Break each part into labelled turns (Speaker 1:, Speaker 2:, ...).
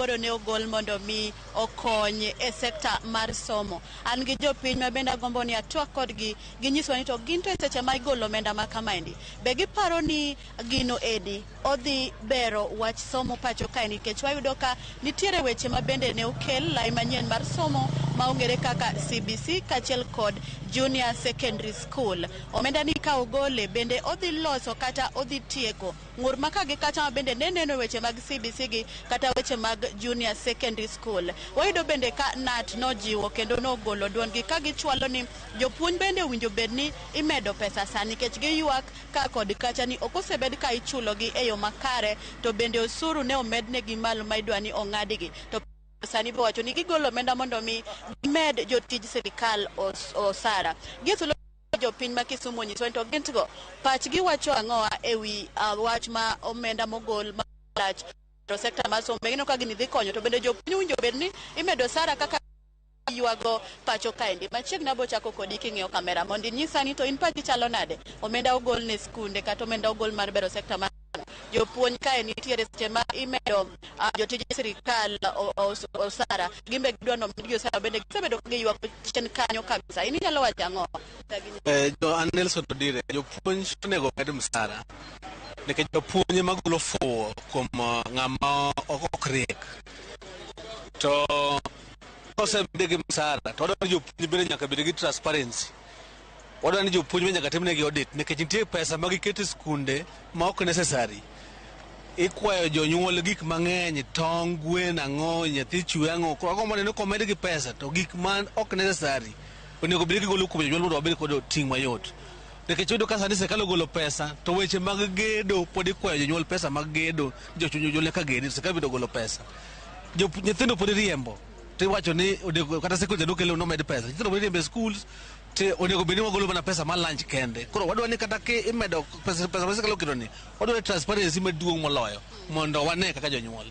Speaker 1: koro ne ogol mondo mi okony e sekta mar somo. An gi jopiny ma bende agombo ni atwak kodgi ginyiswa ni to gin to e seche ma igolo omenda ma kamaendi. Be giparo ni gino edi odhi bero wach somo pacho kae, nikech wayudo ka nitiere weche ma bende ne okel lai manyien mar somo ma ong'ere kaka CBC kachiel kod Junior Secondary School. Omenda ni ka ogole bende odhi loso kata odhi tieko ng'ur ma kagi kacha ma bende neno weche mag CBC gi kata weche mag Junior Secondary School. Wayudo bende ka NAT nojiwo kendo nogolo duondgi ka gichwalo ni jopuonj bende owinjo bed ni imedo pesa sani, nikech giyuak ka kod kacha ni ok osebed ka ichulogi e yo makare, to bende osuru ne omednegi malo ma idwa ni ong'adgi. To sani be wacho ni gigolo omenda mondo mi gimed jotij sirikal osara. Githulo jopiny ma Kisumu nyiso to gintgo pachgi wacho ang'oa ewi wach ma omenda mogol malach to sekta mar somo. Gino ka gini dhi konyo to bende jopiny winjo bed ni imedo osara kaka yuago pacho kaendi. Machiegni abo chako kodi king'iyo kamera mondo inyisa ni to in pachi chalo nade. Omenda ogol ne skunde kata omenda ogol mar bero sekta mar jopuonj kae nitiere seche ma imedo jotij sirikal osara, gimbe gidwa nomigi osara bende gisebedo ka giyuak chien kanyo kabisa. In inyalo wacho ang'o?
Speaker 2: Jo Anelson Odire, jopuonj onego med msara nikech jopuonj magolo fuwo kuom ng'ama ok riek. To kosebed gi msara to wadwa ni jopuonj bende nyaka bed gi transparency. Wadwa ni jopuonj bende nyaka timnegi audit, nikech nitie pesa ma giketo e skunde ma ok necessary. Ikwayo jonyuol gik mang'eny, tong', gwen, ang'o, nyathi chwe ang'o. Koro agombo neno komed gi pesa to gik ma ok necessary onego bed gigolo kuom jonyuol mondo wabed kod ting' mayot. Nikech yudo ka sani sirikal ogolo pesa to weche mag gedo pod ikwayo jonyuol pesa mag gedo, jonyuol nyaka gedi, sirikal bende ogolo pesa. Nyithindo pod riembo to iwacho ni kata sekondari nokelo nomed pesa. Nyithindo pod riembo e schools te onego bed ni wagolo mana pesa mar lunch kende. Koro wadwa ni kata ki imedo pesa ma sirikal okelo ni, wadwa ni transparency maduong' moloyo mondo wane kaka jonyuol.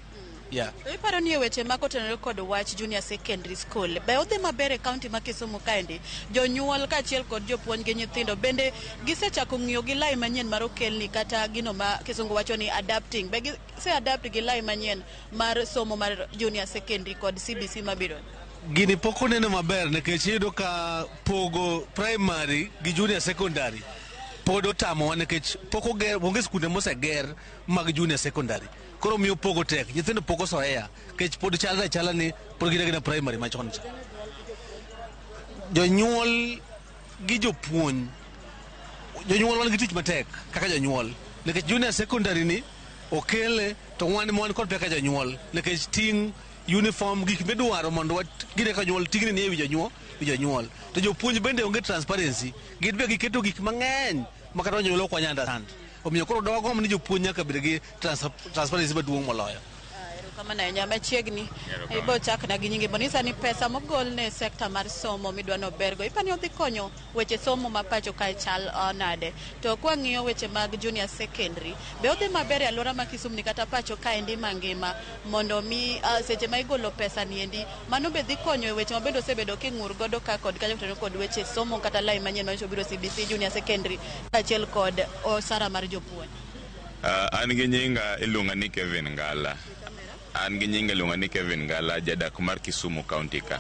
Speaker 2: Yeah.
Speaker 1: Iparo ni weche ma kotenore kod wach Junior Secondary School be odhi maber e kaunti ma Kisumu kaendi. Jonyuol kachiel kod jopuonj gi nyithindo bende gisechako ng'iyo gi lai manyien mar okelni kata gino ma Kisungu wacho ni adapting. Be gise adapt gi lai manyien mar somo mar Junior Secondary kod CBC mabiro?
Speaker 2: Gini pok oneno maber nikech iyudo ka pogo primary gi junior secondary pod otamowa nikech pok onge skunde moseger mag junior secondary. Koro miyo pogo tek, nyithindo pok osoea nikech pod chala ni pod gina primary machon cha. Jonyuol gi jopuonj, jonyuol wan gi tich matek kaka jonyuol nikech junior secondary ni okele to wan kod pek kaka jonyuol nikech ting' uniform gik midwaro mondo gine ka jonyuol tingni ni ewi jonyuol. To jopuonj bende onge transparency, gin be giketo gik mang'eny ma kata jonyuol ok wanyal understand. Omiyo koro dwagombo ni jopuonj nyaka bed gi transparency maduong' moloyo.
Speaker 1: Kamana nyama chiegni ibo chak na gi nyingi bonisa ni pesa mogol ne sekta mar somo midwa no bergo ipani odhi konyo weche somo ma pacho kae chal nade. To kwa ng'iyo weche mag junior secondary be odhi maber e alwora ma Kisumu ni kata pacho kae ndi mangima mondo mi seche ma igolo pesa ni endi mano be dhi konyo e weche mabedo osebedo king'ur godo ka kod kajo kod weche somo kata lai manyien ma biro CBC Junior Secondary kachiel kod osara mar jopuonj.
Speaker 3: An gi nyinga iluonga ni Kevin Ngala. An gi nyinga iluonga ni Kevin Ngala, jadak mar Kisumu County ka.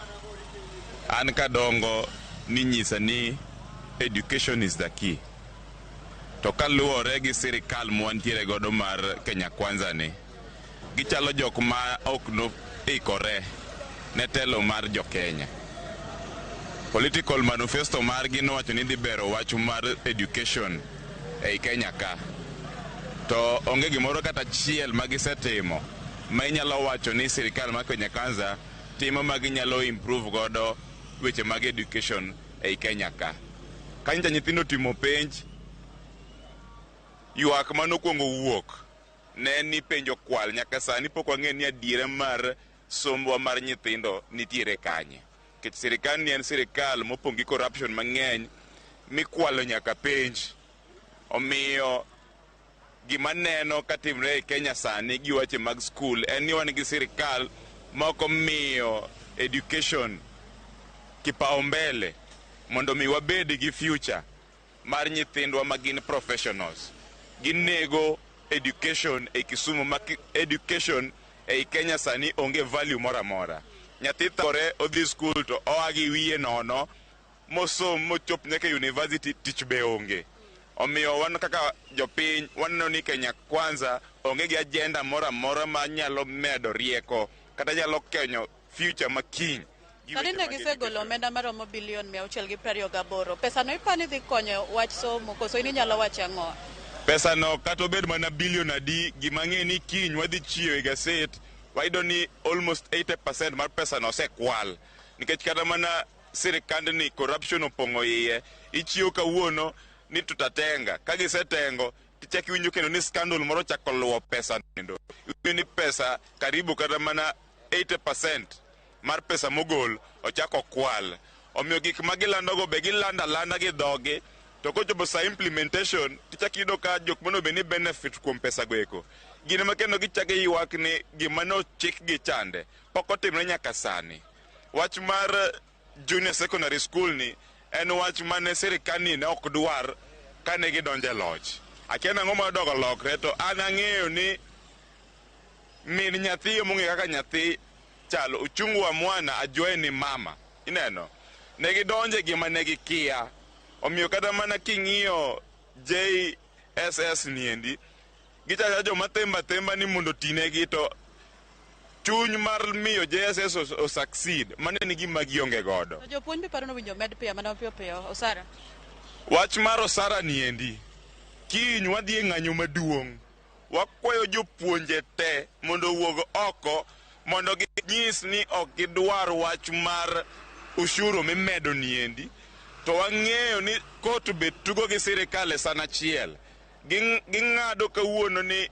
Speaker 3: An kadongo ni nyisa ni education is the key. To kaluwore gi sirikal mwantiere godo mar Kenya Kwanza ni, gichalo jok ma ok no ikore ne telo mar jo Kenya. Political manifesto margi nowacho ni dhi bero wach mar education ei Kenya ka. To onge gimoro kata chiel magisetimo ma inyalo wacho ni sirikal mar Kenya Kwanza timo maginyalo improve godo weche mag education ei Kenya ka. Kanya nyithindo timo penj, yuak manokuongo wuok ne ni penjo kwal nyaka sani pok wang'e ni adiera mar sombwa mar nyithindo nitiere kanye. Kech sirikal ni en sirikal mopong' gi corruption mang'eny mikwalo nyaka penj. Omiyo gima neno katimre e Kenya sani gi weche mag school en ni wan gi sirikal moko omiyo education kipaumbele mondo mi wabed gi future mar nyithindwa magin professionals. Ginego education e Kisumu, education ei Kenya sani onge value mora mora. Nyathi thore odhi school to oa gi wiye nono mosom mochop nyaka university tich be onge. Omiyo wan kaka jopiny waneno ni Kenya Kwanza onge gi agenda mora mora ma nyalo medo rieko kata nyalo kenyo future makiny.
Speaker 1: Sani ne gisegolo omenda maromo bilion 628. Pesa no ipani dhi konyo wach somo koso ini nyalo wacho ang'o?
Speaker 3: Pesa no kata obed mana bilion adi, gima ng'e ni kiny wadhi chiwo e gaset, wayudo ni almost 80% mar pesa no osekwal. Nikech kata mana sirikand ni corruption opong'o iye, ichiwo kawuono ni tutatenga. Ka gisetengo, tichaki winjo kendo ni scandal moro chako luwo pesa nendo. Ni pesa karibu kata mana 80% mar pesa mogol ochako kwal. Omiyo gik magilandogo be gilanda gi dhogi, to kochopo sa implementation tichaki yudo ka jok mono be ni benefit kuom pesa goeko. Gine makendo gichake ywak ni gima no chik gi chande pok otimre nyaka sani. Wach mar junior secondary school ni en wach mane sirikani ne ok dwar kane gidonje loch. Akia nang'o madogo lokre, to an ang'eyo ni min nyathi mong'e kaka nyathi chalo uchungu wa mwana ajue ni mama. Ineno negi donje gima negi kia. Omiyo kata mana king'iyo JSS niendi gichacha joma temba ni mondo tinegi, to chuny mar miyo JSS o succeed mane ni gima gionge godo.
Speaker 1: Jopuonj be paro no winjo med piyo mana piyo osara.
Speaker 3: Wach mar osara niendi kiny wadhi e ng'anyo maduong'. Wakwayo jopuonje te mondo wuog oko mondo ginyis ni ok gidwar wach mar ushuru mimedo niendi. To wang'eyo ni kot be tugo gi sirikal e sana achiel. Ging'ado kawuono ni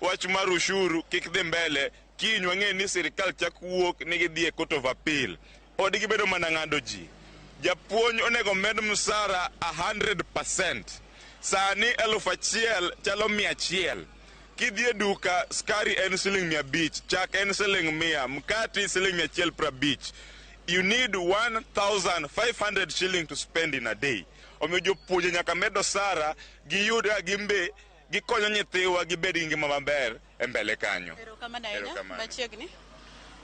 Speaker 3: wach mar ushuru kik dhi mbele, kiny wang'eyo ni sirikal chak wuok ni gidhi e court of appeal. Pod gibedo mana ng'ado ji. Japuonj onego med msara 100%. Sani 1,000 chalo 100. Kidhi e duka skari en siling 500, chak en siling 100, mkati siling 150. You need 1,500 shilling to spend in a day. Omiyo jopuonje nyaka medo sara giyud gimbe gikonyo nyithiwa gibed gi ngima maber e mbele kanyo.
Speaker 1: Erokamano ahinya. Machiegni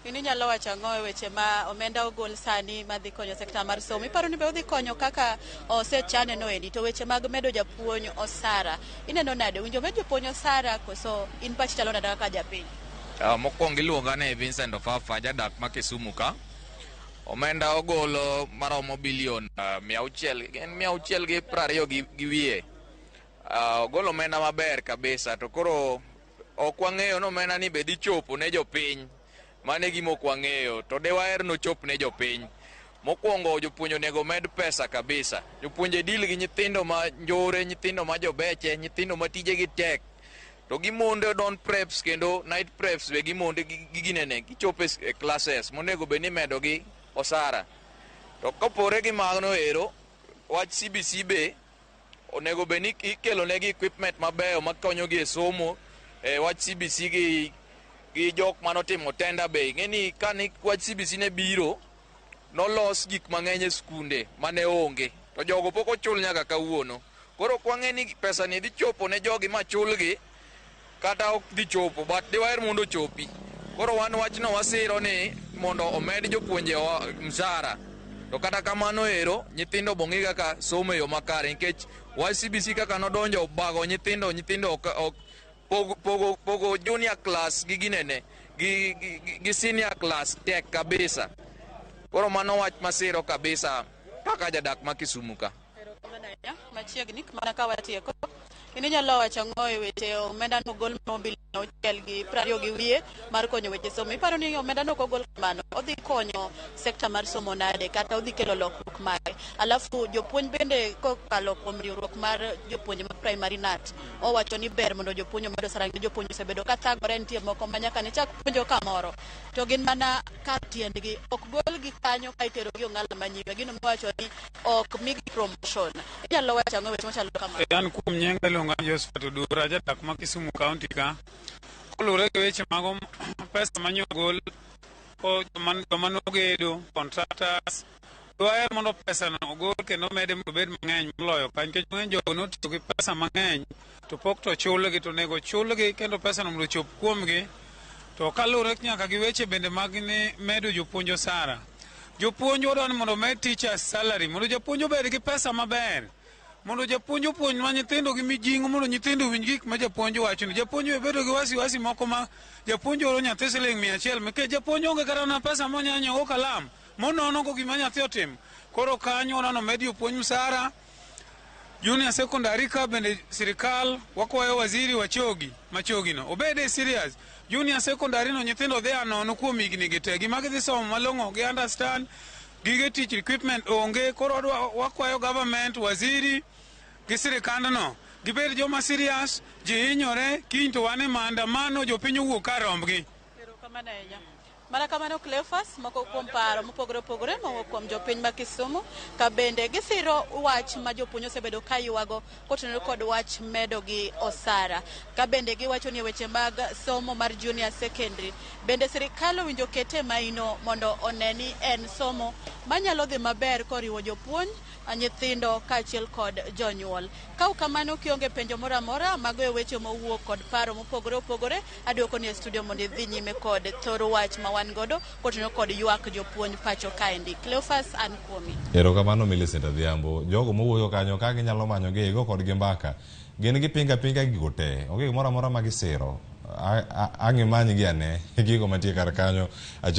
Speaker 1: ini nyalo wacho ang'o e weche ma omenda ogol sani madhi konyo sekta mar somo? Iparo ni be odhi konyo kaka osechane no endi, to weche mag medo japuonj osara ineno nade? Winjo med japuonj osara koso in pachi chalo nade kaka japiny?
Speaker 4: Mokwongo iluonga ni Vincent Ofafa, jadak ma Kisumu ka. Omenda ogolo maromo bilion 620 gi wiye. Ogolo omenda maber kabisa, to koro ok wang'eyo no omenda ni be dhi chopo ne jopiny. Mane gima ok wang'eyo, to de waher no chop ne jopiny. Mokwongo jopuonj onego med pesa kabisa. Jopuonje deal gi nyithindo ma njore, nyithindo ma jobeche, nyithindo ma tijegi tek. To gimonde don preps kendo night preps be gimonde ginene gichopo e classes monego be ni medo gi osara. To kopore gi magno ero, wach CBC be onego be ni ikelo negi equipment mabeyo makonyo gi e somo. Wach CBC gi jok manotimo tenda be ng'eni kani wach CBC ne biro nolos gik mang'eny e skunde mane onge, to jogo pok ochul nyaka kawuono. Koro kwang'e ni pesa ni dhi chopo ne jogi ma chulgi kata ok dhi chopo, but de waher mondo chopi. Koro wan wachno wasiro ni mondo omed jopuonje msara. To kata kamano ero nyithindo bongi kaka somo yo makare, nikech wach CBC kaka nodonjo bago nyithindo pogo junior class gi ginene gi senior class tek kabisa. Koro mano wach masiro kabisa kaka jadak ma Kisumu ka.
Speaker 1: Machiegni mana ka watieko ini nyalo wacho ang'o e weche omenda no gol mobil no kel gi 20 gi wiye mar konyo weche somo? Iparo ni omenda no kogol kamano odhi konyo sekta mar somo nade kata odhi kelo lokruok mare? Alafu jopuonj bende kokalo kuom riwruok mar jopuonj ma primary nat owacho ni ber mondo jopuonj omedo sara gi jopuonj osebedo ka thagore, nitie moko manyaka ne chak puonjo kamoro to gin mana kar tiendgi, ok gol gi kanyo ka itero gi ong'ala manyiwa. Gino mowacho ni ok migi promotion. Inyalo wacho ang'o weche machalo kamano?
Speaker 5: An kuom nyinga iluonga Josephat Odura, jadak ma Kisumu County ka. Kulure gi weche mag pesa manyogol joma nogedo contractors, dwaher mondo pesa no ogol kendo mede obed mang'eny moloyo ka, nikech ng'eny jogo notiyo gi pesa mang'eny to pok to chulgi, to nego chulgi kendo pesa no mondo chop kuomgi to kalure nyaka gi weche bende mag ni medo jopuonj osara. Jopuonj wadwa ni mondo med teachers salary, mondo japuonj obed gi pesa maber, mondo japuonj opuonj ma nyithindo gi mijing'o, mondo nyithindo winj gik ma japuonj wacho ni. Japuonj bedo gi wasiwasi moko ma japuonj oro nyathi siling' 100 nikech japuonj onge kata na pesa monya nyiewo kalam monono go gima nyathi otim. Koro kanyo wadwa med jopuonj msara. Junior secondary ka bende sirikal wakwayo waziri Machogi no obede serious. Junior secondary no nyithindo dhi anono kuom higni gi te, gima gidhi somo malong'o gi understand, gige teach equipment onge. Koro wakwayo government, waziri gi sirikandno gibed joma serious. Ji hinyore, kiny to wane maandamano, jopiny owuok ka rombgi.
Speaker 1: Mana kamano Cleophas, moko kuom paro mopogore opogore mowuok kuom jopiny ma Kisumu ka bende gisiro wach ma jopuonj osebedo ka ywago kotenore kod wach medo gi osara. Ka bende giwacho ni weche mag somo mar junior secondary bende sirikal owinjo kete maino mondo oneni en somo manyalo dhi maber koriwo jopuonj, nyithindo kaachiel kod jonyuol. Ka kamano kionge penjo moro amora mago e weche mowuok kod paro mopogore opogore, aduoko ni e studio mondo idhi nyime kod thoro wach ma wan godo kotenore kod ywak jopuonj pacho kaendi. Cleophas, an kuomi.
Speaker 6: Erokamano Millicent Adhiambo. Jogo mowuoyo kanyo ka ginyalo manyo gi go kod gi mbaka, gin gi pinga gigo te, onge gimoro amora ma gisiro. Ang' imany gi ane gigo mantie kar kanyo.